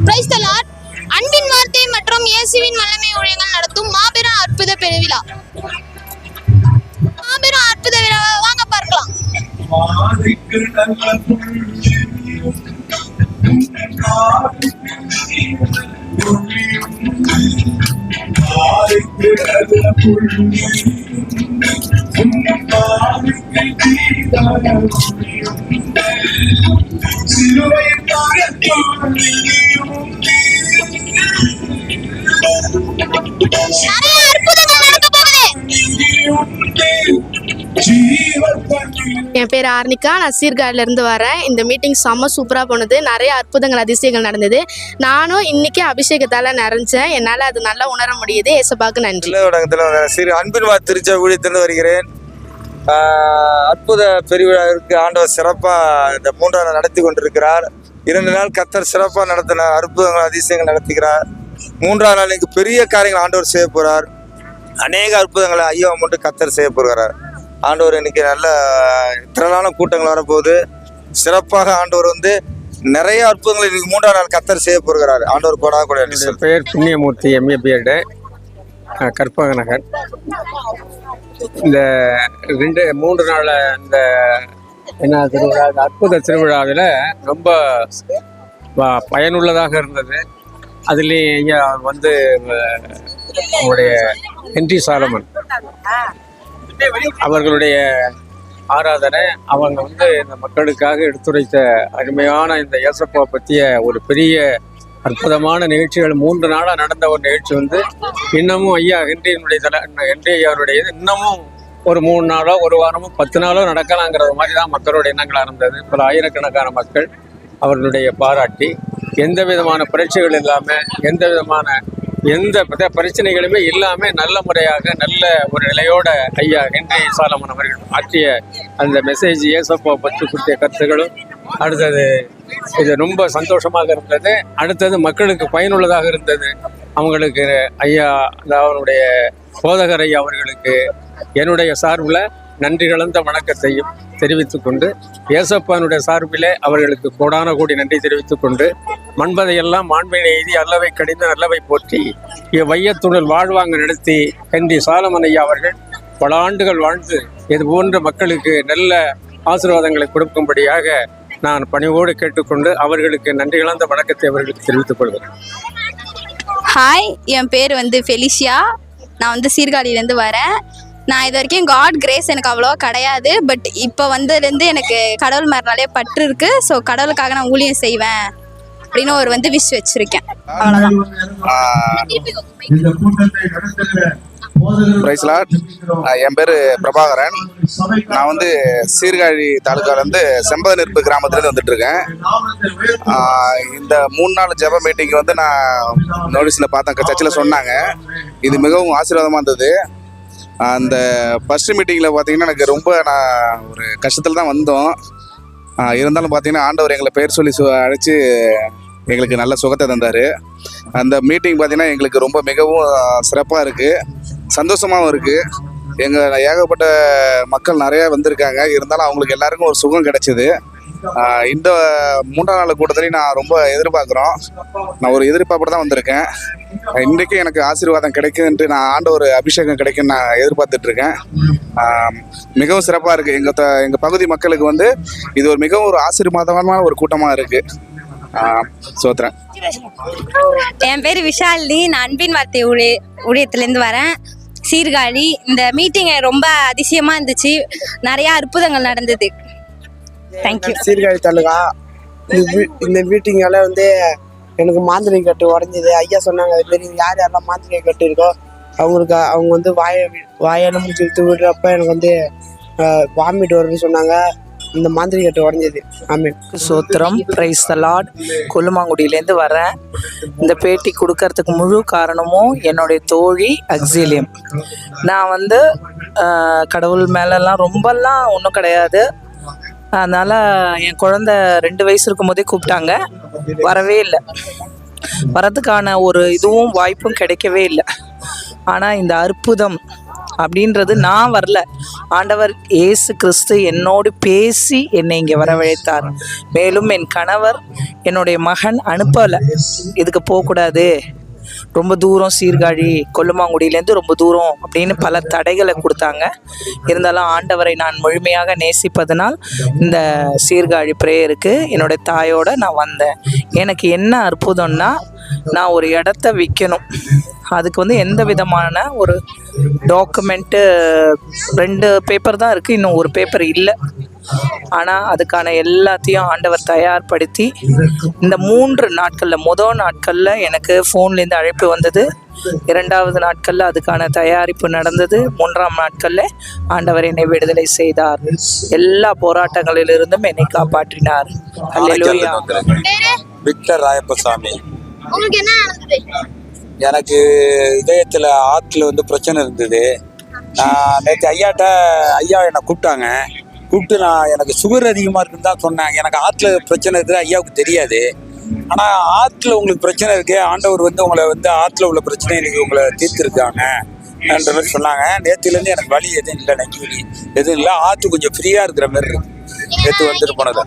Praise the Lord. அன்பின் வார்த்தை மற்றும் இயேசுவின் வல்லமை ஊழியங்கள் நடத்தும் மாபெரும் அற்புத பெருவிழா. மாபெரும் அற்புத விழா வாங்க பார்க்கலாம். நிறைய அற்புதங்கள் நடக்க போகுது. என் பேர் ஆர்னிகா, நான் சீர்காழில இருந்து வரேன். இந்த மீட்டிங் செம்ம சூப்பராக போனது. நிறைய அற்புதங்கள் அதிசயங்கள் நடந்தது. நானும் இன்னைக்கு அபிஷேகத்தால் நிறைஞ்சேன். என்னால் அது நல்லா உணர முடியுது. ஏசப்பாக்கு நன்றி. அன்பின் திருச்ச ஊழியத்திலிருந்து வருகிறேன். அற்புத பெருவிழாவிற்கு ஆண்டவர் சிறப்பாக இந்த 3ஆம் நாள் நடத்தி கொண்டிருக்கிறார். 2 நாள் கர்த்தர் சிறப்பாக நடத்தின அற்புதங்கள் அதிசயங்கள் நடத்துகிறார். 3ஆம் நாள் இங்கு பெரிய காரியங்கள் ஆண்டவர் செய்ய போகிறார். அநேக அற்புதங்களை ஐயா மட்டும் கர்த்தர் செய்ய போகிறார். ஆண்டவர் இன்னைக்கு நல்ல திரளான கூட்டங்கள் வரப்போகுது. சிறப்பாக ஆண்டவர் நிறைய அற்புதங்களை இன்னைக்கு 3ஆம் நாள் கர்த்தர் செய்ய போகிறார். ஆண்டவர் கொடா கூட. பெயர் புண்ணியமூர்த்தி, MA BEd, கற்பக நகர். இந்த 3 நாள் இந்த என்ன திருவிழா, அற்புத திருவிழாவில் ரொம்ப பயனுள்ளதாக இருந்தது. அதுலேயும் ஐயா நம்முடைய ஹென்றி சாலமன் அவர்களுடைய ஆராதனை, அவங்க இந்த மக்களுக்காக எடுத்துரைத்த அருமையான இந்த ஏசப்பா பற்றிய ஒரு பெரிய அற்புதமான நிகழ்ச்சிகள் 3 நாளாக நடந்த ஒரு நிகழ்ச்சி இன்னமும் ஐயா ஹென்றி ஐயாவுடைய இன்னமும் ஒரு 3 நாளோ 1 வாரமோ 10 நாளோ நடக்கலாங்கிறது மாதிரி தான் மக்களோட எண்ணங்களாக இருந்தது. பல ஆயிரக்கணக்கான மக்கள் அவர்களுடைய பாராட்டி எந்த விதமான பரீட்சைகள் இல்லாமல் எந்த பிரச்சனைகளுமே இல்லாமல் நல்ல முறையாக நல்ல ஒரு நிலையோட ஐயா ஹென்றி சாலமன் அவர்கள் ஆற்றிய அந்த மெசேஜ் ஏசப்பா பற்றி கொடுத்த கருத்துக்களும் அடுத்தது இது ரொம்ப சந்தோஷமாக இருந்தது. அடுத்தது மக்களுக்கு பயனுள்ளதாக இருந்தது. அவங்களுக்கு ஐயா அவருடைய போதகர் ஐயா அவர்களுக்கு என்னுடைய சார்பில் நன்றி கலந்த வணக்கத்தையும் தெரிவித்துக்கொண்டு, ஏசப்பானுடைய சார்பிலே அவர்களுக்கு கோடான கோடி நன்றி தெரிவித்துக்கொண்டு, மண்பதையெல்லாம் மாண்பினை எய்தி அல்லவை கடிந்து நல்லவை போற்றி வையத்துணல் வாழ்வாங்க நடத்தி ஹென்றி சாலமன் ஐயா அவர்கள் பல ஆண்டுகள் வாழ்ந்து இது போன்ற மக்களுக்கு நல்ல ஆசீர்வாதங்களை கொடுக்கும்படியாக நான் பணிவோடு கேட்டுக்கொண்டு அவர்களுக்கு நன்றி கலந்த வணக்கத்தை அவர்களுக்கு தெரிவித்துக் கொள்கிறேன். ஹாய், என் பேர் ஃபெலிஷியா. நான் சீர்காழியிலேருந்து வரேன். நான் இது வரைக்கும் காட் கிரேஸ் எனக்கு அவ்வளோவா கிடையாது. பட் இப்போ வந்ததுலேருந்து எனக்கு கடவுள் மேலே நிறைய பற்று இருக்குது. ஸோ கடவுளுக்காக நான் ஊழியம் செய்வேன் அப்படின்னு ஒரு விஷ் வச்சுருக்கேன். அவ்வளோதான். Price Lord. என் பேர் பிரபாகரன். நான் சீர்காழி தாலுக்காலேருந்து செம்பதநெருப்பு கிராமத்துலேருந்து வந்துட்டுருக்கேன். இந்த 3 நாள் ஜெப மீட்டிங் நான் நோட்டீஸில் பார்த்தேன், சர்ச்சில் சொன்னாங்க. இது மிகவும் ஆசீர்வாதமாக இருந்தது. அந்த ஃபஸ்ட்டு மீட்டிங்கில் பார்த்தீங்கன்னா எனக்கு ரொம்ப நான் ஒரு கஷ்டத்தில் தான் வந்தோம். இருந்தாலும் பார்த்தீங்கன்னா ஆண்டவர் எங்களை பெயர் சொல்லி அழைச்சி எங்களுக்கு நல்ல சுகத்தை தந்தார். அந்த மீட்டிங் பார்த்தீங்கன்னா எங்களுக்கு ரொம்ப மிகவும் சிறப்பாக இருக்குது, சந்தோஷமாகவும் இருக்குது. எங்கள் ஏகப்பட்ட மக்கள் நிறையா வந்திருக்காங்க. இருந்தாலும் அவங்களுக்கு எல்லாருக்கும் ஒரு சுகம் கிடைச்சிது. இந்த 3ஆம் நாள் கூட்டத்திலையும் நான் ரொம்ப எதிர்பார்க்குறோம். நான் ஒரு எதிர்பார்ப்போடு தான் வந்திருக்கேன். இன்றைக்கு எனக்கு ஆசீர்வாதம் கிடைக்குதுன்ட்டு நான் ஆண்டவர் அபிஷேகம் கிடைக்குன்னு நான் எதிர்பார்த்துட்ருக்கேன். மிகவும் சிறப்பாக இருக்குது. எங்கள் பகுதி மக்களுக்கு இது ஒரு மிகவும் ஒரு ஆசீர்வாதமான ஒரு கூட்டமாக இருக்குது. சோத்ரன். என் பேர் விஷாலினி. நான் அன்பின் வார்த்தை ஊழியத்துலேருந்து வரேன், சீர்காழி. இந்த மீட்டிங் ரொம்ப அதிசயமாக இருந்துச்சு. நிறையா அற்புதங்கள் நடந்தது. தேங்க்யூ. சீர்காழி தாலுகா. இந்த மீட்டிங்கால எனக்கு மாந்திரிக கட்டு உடஞ்சிது. ஐயா சொன்னாங்க, அது மாரி யாரெல்லாம் மாந்திரிக கட்டு இருக்கோ அவங்க வாயால முடிச்சு இழுத்து விடுறப்ப எனக்கு வாமிட் வருதுன்னு சொன்னாங்க. இந்த மாந்திரிக கட்டு உடஞ்சிது. ஆமென். சோத்திரம். Praise the Lord. கொல்லுமாங்குடியிலேருந்து வரேன். இந்த பேட்டி கொடுக்கறதுக்கு முழு காரணமும் என்னுடைய தோழி அக்ஸிலியம். நான் கடவுள் மேலெல்லாம் ரொம்பலாம் ஒன்றும் கிடையாது. அதனால் என் குழந்த 2 வயசு இருக்கும் போதே கூப்பிட்டாங்க, வரவே இல்லை. வரதுக்கான ஒரு இதுவும் வாய்ப்பும் கிடைக்கவே இல்லை. ஆனால் இந்த அற்புதம் அப்படின்றது நான் வரல, ஆண்டவர் இயேசு கிறிஸ்து என்னோடு பேசி என்னை இங்கே வரவழைத்தார். மேலும் என் கணவர் என்னுடைய மகன் அனுப்பலை, இதுக்கு போகக்கூடாது, ரொம்ப தூரம், சீர்காழி கொல்லுமாங்குடியிலேருந்து ரொம்ப தூரம் அப்படின்னு பல தடைகளை கொடுத்தாங்க. இருந்தாலும் ஆண்டவரை நான் முழுமையாக நேசிப்பதனால் இந்த சீர்காழி ப்ரேயருக்கு என்னுடைய தாயோடு நான் வந்தேன். எனக்கு என்ன அற்புதம்னா, நான் ஒரு இடத்த விற்கணும், அதுக்கு வந்து எந்த விதமான ஒரு டாக்குமெண்ட்டு 2 பேப்பர் தான் இருக்குது, இன்னும் ஒரு பேப்பர் இல்லை. ஆனால் அதுக்கான எல்லாத்தையும் ஆண்டவர் தயார்படுத்தி இந்த 3 நாட்களில், முதல் நாட்களில் எனக்கு ஃபோன்லேருந்து அழைப்பு வந்தது, 2வது நாட்களில் அதுக்கான தயாரிப்பு நடந்தது, 3ஆம் நாட்களில் ஆண்டவர் என்னை விடுதலை செய்தார். எல்லா போராட்டங்களிலிருந்தும் என்னை காப்பாற்றினார். அல்லேலூயா. விக்டர் ராயப்பசாமி. உங்களுக்கு என்ன நடந்தது? எனக்கு இதயத்தில் ஆற்றுல வந்து பிரச்சனை இருந்தது. நான் நேற்று ஐயா என்னை கூப்பிட்டு நான் எனக்கு சுகர் அதிகமாக இருக்குன்னு தான் சொன்னேன். எனக்கு ஆற்றுல பிரச்சனை இருக்குது ஐயாவுக்கு தெரியாது. ஆனால் ஆற்றுல உங்களுக்கு பிரச்சனை இருக்கு, ஆண்டவர் வந்து உங்களை வந்து ஆற்றுல உள்ள பிரச்சனை இன்னைக்கு உங்களை தீர்த்துருக்காங்க என்ற மாதிரி சொன்னாங்க. நேற்றுலேருந்து எனக்கு வலி எதுவும் இல்லை, நெஞ்சு வலி எதுவும் இல்லை, ஆற்று கொஞ்சம் ஃப்ரீயாக இருக்கிற மாதிரி இருக்கு. நேற்று வந்துட்டு போனது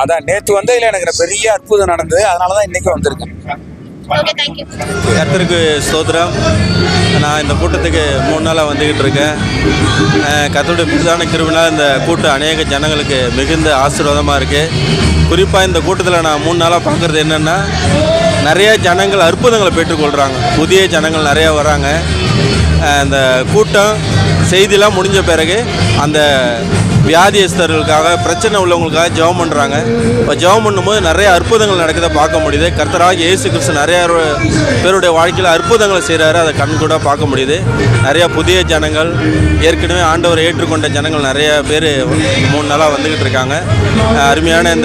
அதான், நேற்று வந்ததில் எனக்கு பெரிய அற்புதம் நடந்தது, அதனால தான் இன்றைக்கும் வந்திருக்கேன். கர்த்தருக்கு ஸ்தோத்திரம். நான் இந்த கூட்டத்துக்கு 3 நாளாக வந்துக்கிட்டு இருக்கேன். கர்த்தருடைய புதிதான கிருபையினால் இந்த கூட்டம் அநேக ஜனங்களுக்கு மிகுந்த ஆசீர்வாதமாக இருக்குது. குறிப்பாக இந்த கூட்டத்தில் நான் 3 நாளாக பார்க்குறது என்னென்னா, நிறைய ஜனங்கள் அற்புதங்களை பெற்றுக்கொள்கிறாங்க. புதிய ஜனங்கள் நிறையா வராங்க. அந்த கூட்டம் செய்திலாம் முடிஞ்ச பிறகு அந்த வியாதியஸ்தர்களுக்காக, பிரச்சனை உள்ளவங்களுக்காக ஜெபம் பண்ணுறாங்க. இப்போ ஜெபம் பண்ணும்போது நிறைய அற்புதங்கள் நடக்கிறத பார்க்க முடியுது. கர்த்தராகிய இயேசு கிறிஸ்து நிறைய பேருடைய வாழ்க்கையில் அற்புதங்களை செய்கிறாரு, அதை கண் கூட பார்க்க முடியுது. நிறையா புதிய ஜனங்கள், ஏற்கனவே ஆண்டவரை ஏற்றுக்கொண்ட ஜனங்கள் நிறைய பேர் 3 நாளாக வந்துக்கிட்டு இருக்காங்க. அருமையான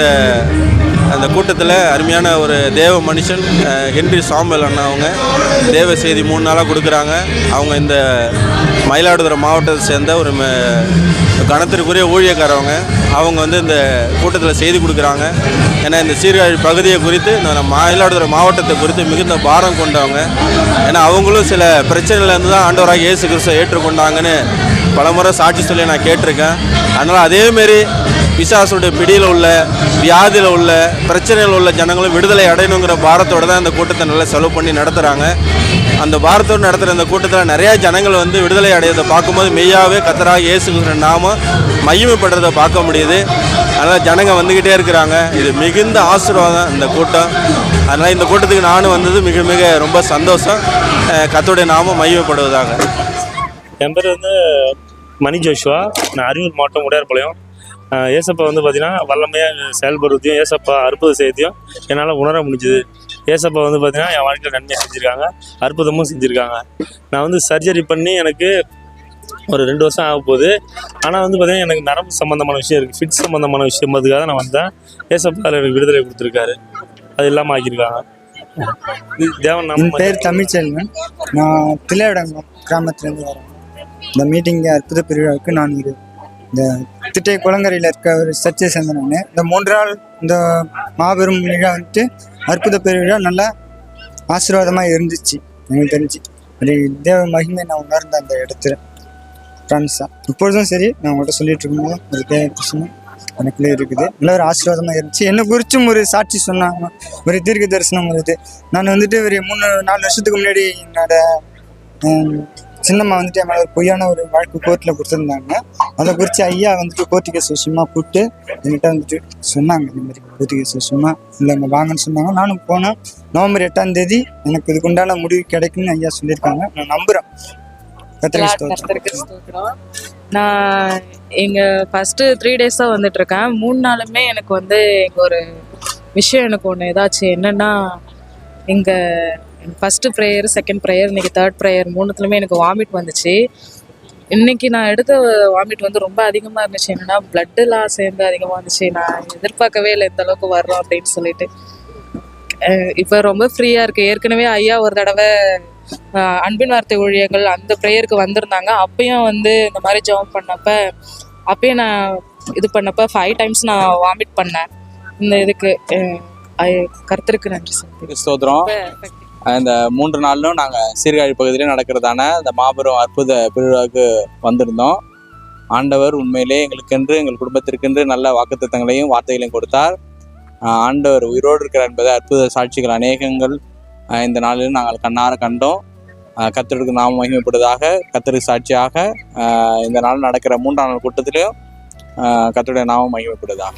அந்த கூட்டத்தில் அருமையான ஒரு தேவ மனுஷன் ஹென்றி சாமுவேல் அண்ணா அவங்க தேவ செய்தி 3 நாளாக கொடுக்குறாங்க. அவங்க இந்த மயிலாடுதுறை மாவட்டத்தை சேர்ந்த ஒரு கணத்திற்குரிய ஊழியக்காரவங்க. அவங்க வந்து இந்த கூட்டத்தில் செய்தி கொடுக்குறாங்க. ஏன்னா இந்த சீர்காழி பகுதியை குறித்து, இந்த மயிலாடுதுறை மாவட்டத்தை குறித்து மிகுந்த பாரம் கொண்டவங்க. ஏன்னா அவங்களும் சில பிரச்சனையிலேருந்து தான் ஆண்டவராக இயேசு கிறிஸ்துவை ஏற்றுக்கொண்டாங்கன்னு பலமுறை சாட்சி சொல்லி நான் கேட்டிருக்கேன். அதனால் அதேமாரி பிசாசுடைய பிடியில் உள்ள, வியாதியில் உள்ள, பிரச்சனையில் உள்ள ஜனங்களும் விடுதலை அடையணுங்கிற பாரத்தோடு தான் இந்த கூட்டத்தை நல்லா செலவு பண்ணி நடத்துகிறாங்க. அந்த பாரத்தோடு நடத்துகிற இந்த கூட்டத்தில் நிறையா ஜனங்கள் வந்து விடுதலை அடையதை பார்க்கும்போது மெய்யாவே கர்த்தராகிய இயேசு கிறிஸ்து நாம மகிமைப்படுறதை பார்க்க முடியுது. அதனால் ஜனங்க வந்துக்கிட்டே இருக்கிறாங்க. இது மிகுந்த ஆசீர்வாதம் இந்த கூட்டம். அதனால் இந்த கூட்டத்துக்கு நானும் வந்தது மிக மிக ரொம்ப சந்தோஷம். கர்த்தருடைய நாமம் மகிமைப்படுவதாக. என் பேர் வந்து மணி ஜோஷுவா. நான் அரியலூர் மாவட்டம் உடையார்பாளையம். ஏசப்பா வந்து பார்த்தீங்கன்னா வல்லமையாக செயல்படுறதையும், ஏசப்பா அற்புதம் செய்யறதையும் என்னால் உணர முடிஞ்சுது. ஏசப்பா வந்து பார்த்தீங்கன்னா என் வாழ்க்கையில் நன்மையாக செஞ்சுருக்காங்க, அற்புதமும் செஞ்சுருக்காங்க. நான் வந்து சர்ஜரி பண்ணி எனக்கு ஒரு 2 வருஷம் ஆக போகுது. ஆனால் வந்து பார்த்தீங்கன்னா எனக்கு நரம்பு சம்மந்தமான விஷயம் இருக்குது, ஃபிட் சம்மந்தமான விஷயம் அதுக்காக நான் வந்தேன். ஏசப்பா எனக்கு விடுதலை கொடுத்துருக்காரு, அது இல்லாமல் ஆக்கியிருக்காங்க. தேவன் நம்ம. என் பேர் தமிழ்ச்செல்வன். நான் தில்லைவிடங்கம் கிராமத்துலேருந்து வரேன். இந்த மீட்டிங் அற்புத பிரிவாவுக்கு நான் இந்த திட்டை குளங்கரையில் இருக்க ஒரு சர்ச்சை சேர்ந்தேன். நான் இந்த 3 நாள் இந்த மாபெரும் விழா வந்துட்டு அற்புத பெருவிழா நல்லா ஆசீர்வாதமாக இருந்துச்சு. எனக்கு தெரிஞ்சு அப்படி தேவ மகிமை நான் உணர்ந்தேன் அந்த இடத்துல. ஃப்ரெண்ட்ஸாக இப்பொழுதும் சரி, நான் உங்கள்கிட்ட சொல்லிட்டு இருக்கும்போது ஒரு தேவ பிரச்சனை எனக்குள்ளே இருக்குது. நல்ல ஒரு ஆசீர்வாதமாக இருந்துச்சு. என்னை குறிச்சும் ஒரு சாட்சி சொன்னாங்க, ஒரு தீர்க்க தரிசனம் வருது. நான் வந்துட்டு ஒரு 3-4 வருஷத்துக்கு முன்னாடி என்னோட சின்னம்மா வந்துட்டு என் மேலே ஒரு பொய்யான ஒரு வழக்கு கோர்ட்டில் கொடுத்துருந்தாங்க. அதை குறித்து ஐயா வந்துட்டு கோர்ட்டு கேஸ் விஷயமா கூப்பிட்டு என்கிட்ட வந்துட்டு சொன்னாங்க, இந்த மாதிரி கோர்ட்டு கேஸ் விஷயமா இல்லைங்க வாங்கன்னு சொன்னாங்க. நானும் போனேன். நவம்பர் 8ஆம் தேதி எனக்கு இதுக்குண்டான முடிவு கிடைக்குன்னு ஐயா சொல்லியிருக்காங்க. நான் நம்புகிறேன். நான் இங்கே ஃபஸ்ட்டு 3 டேஸாக வந்துட்டுருக்கேன். 3 நாளுமே எனக்கு வந்து இங்கே ஒரு விஷயம் எனக்கு ஒன்று ஏதாச்சும் என்னென்னா, இங்கே ஃபஸ்ட்டு ப்ரேயர், செகண்ட் ப்ரேயர், இன்றைக்கி 3rd ப்ரேயர் 3த்துலையுமே எனக்கு வாமிட் வந்துச்சு. இன்றைக்கி நான் எடுத்த வாமிட் வந்து ரொம்ப அதிகமாக இருந்துச்சு. என்னென்னா ப்ளட்டெலாம் சேர்ந்து அதிகமாக இருந்துச்சு. நான் எதிர்பார்க்கவே இல்லை இந்த அளவுக்கு வர்றோம் அப்படின்னு சொல்லிட்டு. இப்போ ரொம்ப ஃப்ரீயாக இருக்குது. ஏற்கனவே ஐயா ஒரு தடவை அன்பின் வார்த்தை ஊழியர்கள் அந்த ப்ரேயருக்கு வந்திருந்தாங்க. அப்பயும் வந்து இந்த மாதிரி ஜெபம் பண்ணப்போ, அப்பயும் நான் இது பண்ணப்போ 5 டைம்ஸ் நான் வாமிட் பண்ணேன். இந்த இதுக்கு கர்த்தருக்கு நன்றி ஸ்தோத்திரம். இந்த 3 நாளிலும் நாங்கள் சீர்காழி பகுதியிலே நடக்கிறதான இந்த மாபெரும் அற்புத பெருவிழாவுக்கு வந்திருந்தோம். ஆண்டவர் உண்மையிலே எங்களுக்கென்று எங்கள் குடும்பத்திற்கென்று நல்ல வாக்குத்தத்தங்களையும் வார்த்தைகளையும் கொடுத்தார். ஆண்டவர் உயிரோடு இருக்கிறார் என்பதை அற்புத சாட்சிகள் அநேகங்கள் இந்த நாளில் நாங்கள் கண்ணார கண்டோம். கர்த்தருக்கு நாமம் மகிமைப்படுவதாக. கர்த்தருக்கு சாட்சியாக இந்த நாள் நடக்கிற 3ஆம் நாள் கூட்டத்திலையும் கர்த்தருடைய நாமம் மகிமைப்படுவதாக.